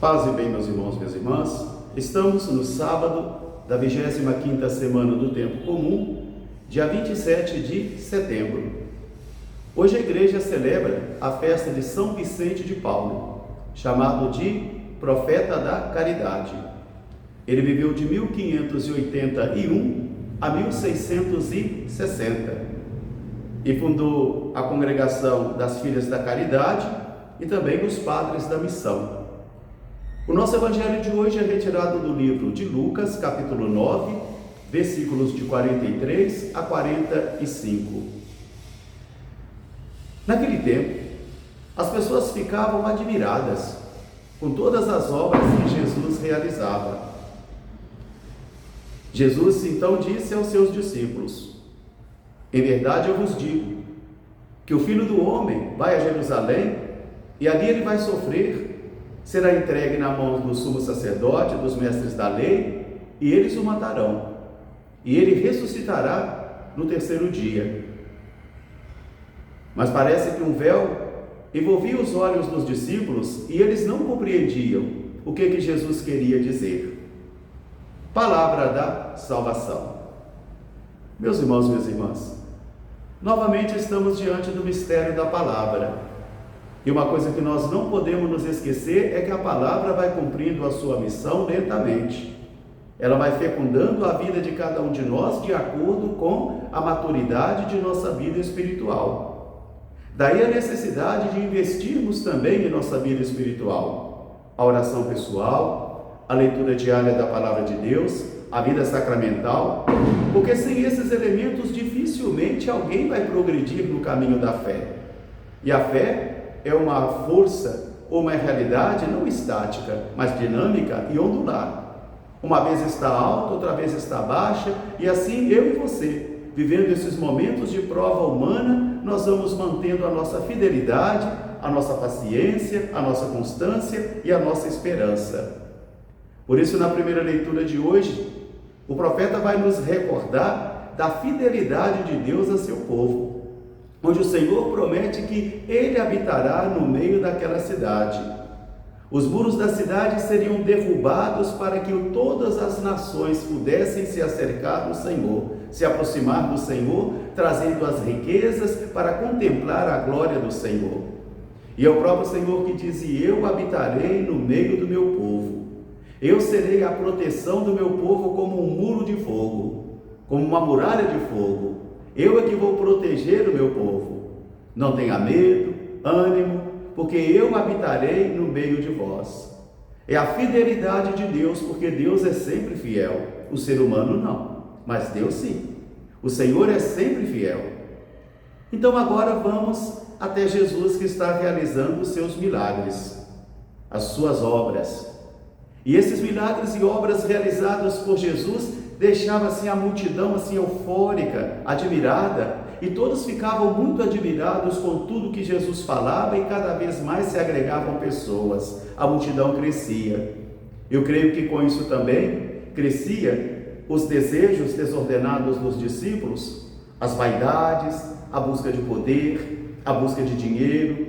Paz e bem, meus irmãos, minhas irmãs. Estamos no sábado da 25ª semana do Tempo Comum, dia 27 de setembro. Hoje a igreja celebra a festa de São Vicente de Paulo, chamado de Profeta da Caridade. Ele viveu de 1581 a 1660 e fundou a Congregação das Filhas da Caridade e também os Padres da Missão. O nosso evangelho de hoje é retirado do livro de Lucas, capítulo 9, versículos de 43 a 45. Naquele tempo, as pessoas ficavam admiradas com todas as obras que Jesus realizava. Jesus então disse aos seus discípulos: em verdade eu vos digo que o Filho do Homem vai a Jerusalém e ali ele vai sofrer, será entregue na mão do sumo sacerdote, dos mestres da lei, e eles o matarão, e ele ressuscitará no terceiro dia. Mas parece que um véu envolvia os olhos dos discípulos e eles não compreendiam o que Jesus queria dizer. Palavra da salvação. Meus irmãos, minhas irmãs, novamente estamos diante do mistério da palavra. E uma coisa que nós não podemos nos esquecer é que a palavra vai cumprindo a sua missão lentamente. Ela vai fecundando a vida de cada um de nós de acordo com a maturidade de nossa vida espiritual. Daí a necessidade de investirmos também em nossa vida espiritual. A oração pessoal, a leitura diária da palavra de Deus, a vida sacramental, porque sem esses elementos dificilmente alguém vai progredir no caminho da fé. E a fé é uma força ou uma realidade não estática, mas dinâmica e ondular. Uma vez está alta, outra vez está baixa, e assim eu e você, vivendo esses momentos de prova humana, nós vamos mantendo a nossa fidelidade, a nossa paciência, a nossa constância e a nossa esperança. Por isso, na primeira leitura de hoje, o profeta vai nos recordar da fidelidade de Deus a seu povo, onde o Senhor promete que Ele habitará no meio daquela cidade. Os muros da cidade seriam derrubados para que todas as nações pudessem se acercar do Senhor, se aproximar do Senhor, trazendo as riquezas para contemplar a glória do Senhor. E é o próprio Senhor que diz: e eu habitarei no meio do meu povo. Eu serei a proteção do meu povo como um muro de fogo, como uma muralha de fogo. Eu é que vou proteger o meu povo. Não tenha medo, ânimo, porque eu habitarei no meio de vós. É a fidelidade de Deus, porque Deus é sempre fiel. O ser humano não, mas Deus sim. O Senhor é sempre fiel. Então agora vamos até Jesus, que está realizando os seus milagres, as suas obras. E esses milagres e obras realizados por Jesus deixava assim a multidão assim eufórica, admirada, e todos ficavam muito admirados com tudo que Jesus falava, e cada vez mais se agregavam pessoas, a multidão crescia. Eu creio que com isso também crescia os desejos desordenados dos discípulos, as vaidades, a busca de poder, a busca de dinheiro,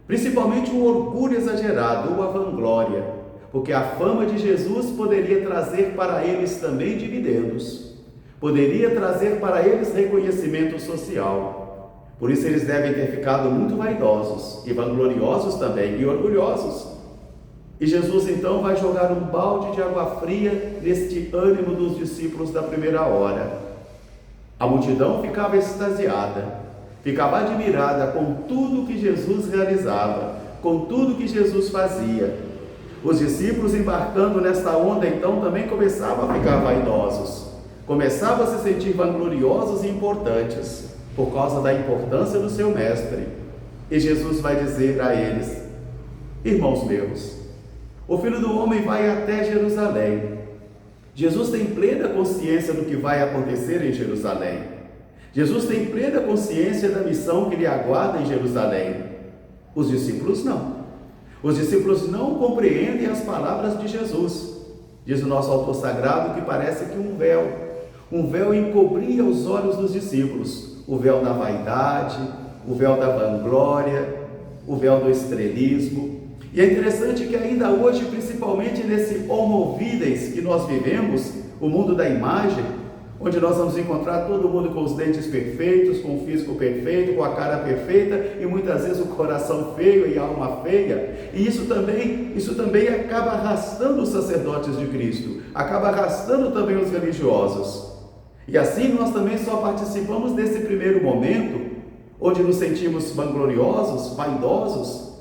principalmente o orgulho exagerado ou a vanglória, porque a fama de Jesus poderia trazer para eles também dividendos, poderia trazer para eles reconhecimento social. Por isso eles devem ter ficado muito vaidosos e vangloriosos também, e orgulhosos. E Jesus então vai jogar um balde de água fria neste ânimo dos discípulos da primeira hora. A multidão ficava extasiada, ficava admirada com tudo que Jesus realizava, com tudo que Jesus fazia. Os discípulos, embarcando nesta onda, então também começavam a ficar vaidosos, começavam a se sentir vangloriosos e importantes, por causa da importância do seu mestre. E Jesus vai dizer a eles: irmãos meus, o Filho do Homem vai até Jerusalém. Jesus tem plena consciência do que vai acontecer em Jerusalém. Jesus tem plena consciência da missão que lhe aguarda em Jerusalém. Os discípulos não. Os discípulos não compreendem as palavras de Jesus. Diz o nosso autor sagrado que parece que um véu encobria os olhos dos discípulos, o véu da vaidade, o véu da vanglória, o véu do estrelismo. E é interessante que ainda hoje, principalmente nesse homo vides que nós vivemos, o mundo da imagem, onde nós vamos encontrar todo mundo com os dentes perfeitos, com o físico perfeito, com a cara perfeita e muitas vezes o coração feio e a alma feia. E isso também acaba arrastando os sacerdotes de Cristo, acaba arrastando também os religiosos. E assim nós também só participamos desse primeiro momento, onde nos sentimos vangloriosos, vaidosos,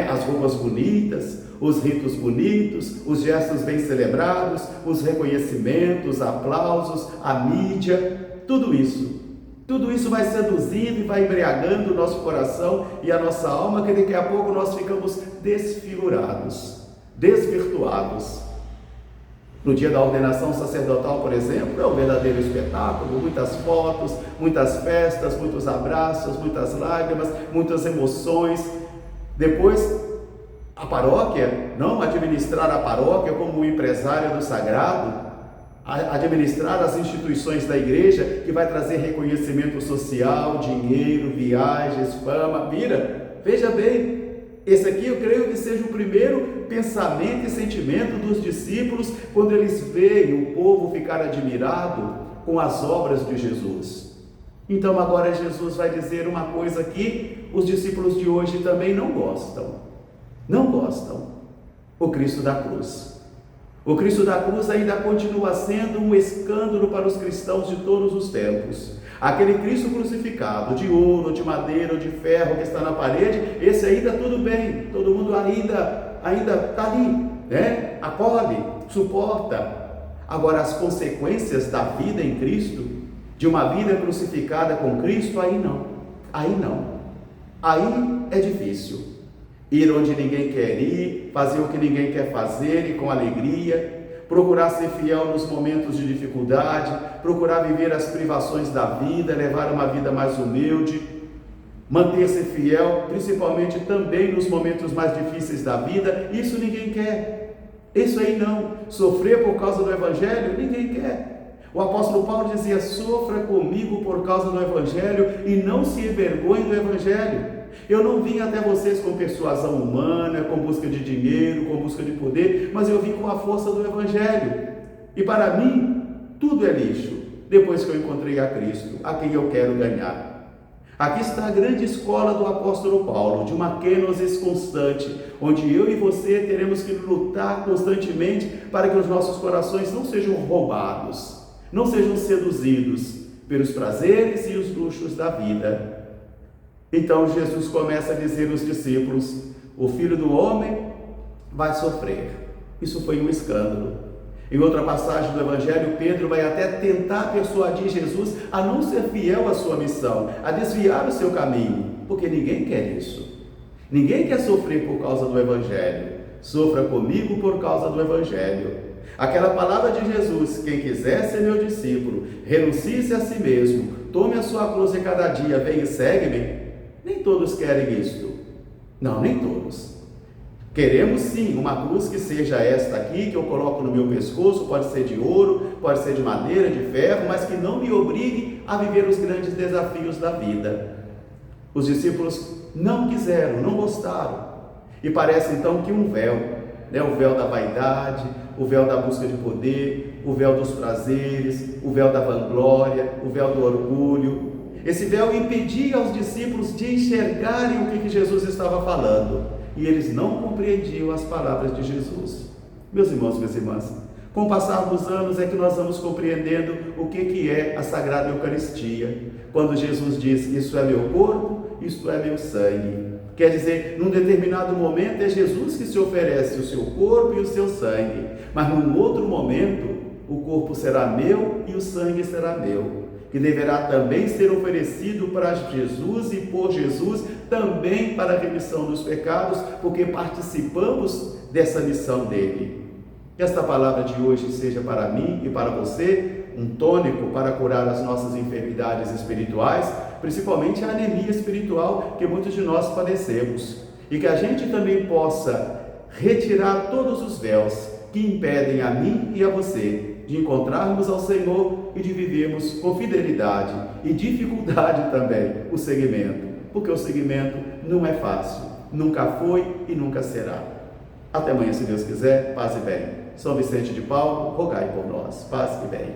as roupas bonitas, os ritos bonitos, os gestos bem celebrados, os reconhecimentos, aplausos, a mídia, tudo isso vai seduzindo e vai embriagando o nosso coração e a nossa alma, que daqui a pouco nós ficamos desfigurados, desvirtuados. No dia da ordenação sacerdotal, por exemplo, é um verdadeiro espetáculo, muitas fotos, muitas festas, muitos abraços, muitas lágrimas, muitas emoções. Depois, a paróquia, não administrar a paróquia como um empresário do sagrado, administrar as instituições da igreja, que vai trazer reconhecimento social, dinheiro, viagens, fama. Veja bem, esse aqui eu creio que seja o primeiro pensamento e sentimento dos discípulos, quando eles veem o povo ficar admirado com as obras de Jesus. Então agora Jesus vai dizer uma coisa que os discípulos de hoje também não gostam. O Cristo da cruz. O Cristo da cruz ainda continua sendo um escândalo para os cristãos de todos os tempos. Aquele Cristo crucificado, de ouro, de madeira ou de ferro, que está na parede, esse ainda tudo bem, todo mundo ainda está ali, acolhe, suporta. Agora, as consequências da vida em Cristo, de uma vida crucificada com Cristo, aí não, aí é difícil. Ir onde ninguém quer ir, fazer o que ninguém quer fazer e com alegria, procurar ser fiel nos momentos de dificuldade, procurar viver as privações da vida, levar uma vida mais humilde, manter-se fiel, principalmente também nos momentos mais difíceis da vida. Isso ninguém quer, isso aí não. Sofrer por causa do Evangelho, ninguém quer. O apóstolo Paulo dizia: sofra comigo por causa do Evangelho e não se envergonhe do Evangelho. Eu não vim até vocês com persuasão humana, com busca de dinheiro, com busca de poder, mas eu vim com a força do Evangelho. E para mim, tudo é lixo, depois que eu encontrei a Cristo, a quem eu quero ganhar. Aqui está a grande escola do apóstolo Paulo, de uma kenosis constante, onde eu e você teremos que lutar constantemente para que os nossos corações não sejam roubados, não sejam seduzidos pelos prazeres e os luxos da vida. Então Jesus começa a dizer aos discípulos: o Filho do Homem vai sofrer. Isso foi um escândalo. Em outra passagem do Evangelho, Pedro vai até tentar persuadir Jesus a não ser fiel à sua missão, a desviar o seu caminho, porque ninguém quer isso. Ninguém quer sofrer por causa do Evangelho. Sofra comigo por causa do Evangelho. Aquela palavra de Jesus: quem quiser ser meu discípulo, renuncie-se a si mesmo, tome a sua cruz e cada dia venha e segue-me. Nem todos querem isto. Não, nem todos. Queremos sim uma cruz que seja esta aqui, que eu coloco no meu pescoço, pode ser de ouro, pode ser de madeira, de ferro, mas que não me obrigue a viver os grandes desafios da vida. Os discípulos não quiseram, não gostaram. E parece então que um véu, o véu da vaidade, o véu da busca de poder, o véu dos prazeres, o véu da vanglória, o véu do orgulho, esse véu impedia aos discípulos de enxergarem o que Jesus estava falando, e eles não compreendiam as palavras de Jesus. Meus irmãos, minhas irmãs, com o passar dos anos é que nós vamos compreendendo o que é a Sagrada Eucaristia, quando Jesus diz: isso é meu corpo, isto é meu sangue. Quer dizer, num determinado momento é Jesus que se oferece o seu corpo e o seu sangue, mas num outro momento o corpo será meu e o sangue será meu, que deverá também ser oferecido para Jesus e por Jesus também para a remissão dos pecados, porque participamos dessa missão dele. Que esta palavra de hoje seja para mim e para você um tônico para curar as nossas enfermidades espirituais, principalmente a anemia espiritual que muitos de nós padecemos, e que a gente também possa retirar todos os véus que impedem a mim e a você de encontrarmos ao Senhor e de vivermos com fidelidade e dificuldade também o seguimento, porque o seguimento não é fácil, nunca foi e nunca será. Até amanhã, se Deus quiser, paz e bem. São Vicente de Paulo, rogai por nós. Paz e bem.